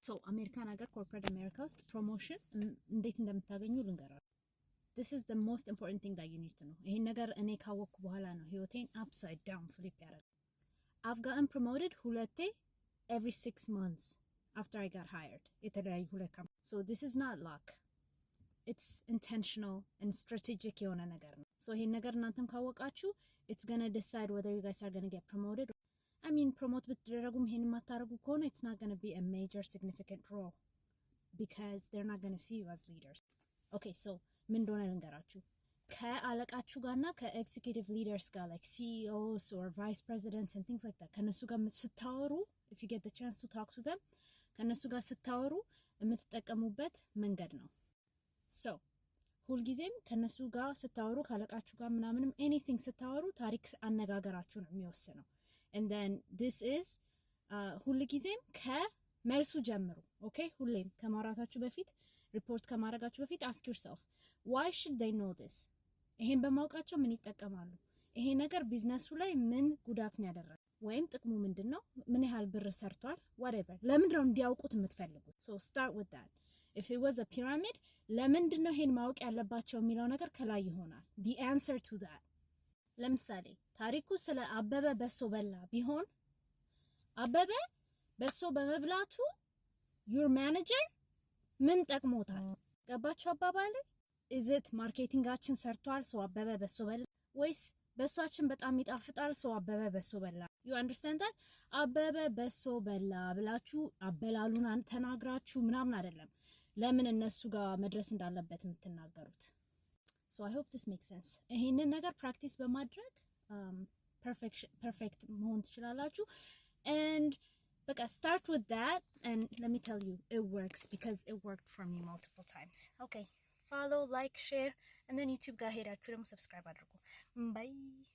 So አሜሪካን ሀገር ኮርፖሬት አሜሪካ ውስጥ ፕሮሞሽን እንዴት እንደምታገኙ ልንገራችሁ። This is the most important thing that you need to know. ይሄን ነገር እኔ ካወቅኩ በኋላ ነው ህይወቴን upside down flip ያደረገው። I've gotten promoted ሁለቴ every 6 months after I got hired. የተለያዩ ሁለት ካምፓኒ። So this is not luck. It's intentional and strategic የሆነ ነገር ነው። So ይሄን ነገር እናንተም ካወቃችሁ it's gonna decide whether you guys are gonna get promoted. I mean promote ብትደረጉም ይሄን የማታደርጉ ከሆነ it's not gonna be a major significant role because they're not gonna see you as leaders. Okay, so ምን እንደሆነ ልንገራችሁ። ከአለቃችሁ ጋርና ከኤግዚኪዩቲቭ ሊደርስ ጋር like CEOs or vice presidents and things like that ከነሱ ጋር ስታወሩ if you get the chance to talk to them ከነሱ ጋር ስታወሩ የምትጠቀሙበት መንገድ ነው። So ሁልጊዜም ከነሱ ጋር ስታወሩ ካለቃችሁ ጋር ምናምንም anything ስታወሩ ታሪክ አነጋገራችሁ ነው የሚወስነው። And then this is ሁልጊዜም ከመልሱ ጀምሩ። Okay? ሁሌም ከማውራታችሁ በፊት ሪፖርት ከማድረጋችሁ በፊት ask yourself why should they know this? ይሄን በማውቃቸው ምን ይጠቀማሉ? ይሄ ነገር ቢዝነሱ ላይ ምን ጉዳት ነው ያደረገው? ወይም ጥቅሙ ምንድነው? ምን ያህል ብር ሰርቷል? whatever ለምንድነው እንዲያውቁት የምትፈልጉት? So start with that. If it was a pyramid ለምንድነው ይሄን ማወቅ ያለባቸው የሚለው ነገር ከላይ ይሆናል። The answer to that. ለምሳሌ ታሪኩ ስለ አበበ በሶ በላ ቢሆን አበበ በሶ በመብላቱ your manager ምን ጠቅሞታል? ገባችሁ አባባሌ? is it ማርኬቲንጋችን ሰርቷል ሰው አበበ በሶ በላ ወይስ በሶአችን በጣም ይጣፍጣል ሰው አበበ በሶ በላ? you understand that? አበበ በሶ በላ ብላችሁ አበላሉን ተናግራችሁ ምናምን አይደለም ለምን እነሱ ጋር መድረስ እንዳለበት የምትናገሩት። So I hope this makes sense. ይሄንን ነገር ፕራክቲስ በማድረግ perfect መሆን ትችላላችሁ and በቃ start with that and let me tell you it works because it worked for me multiple times. Okay, follow, like, share and then YouTube ጋር ሄዳችሁ ደግሞ subscribe አድርጉ. Bye.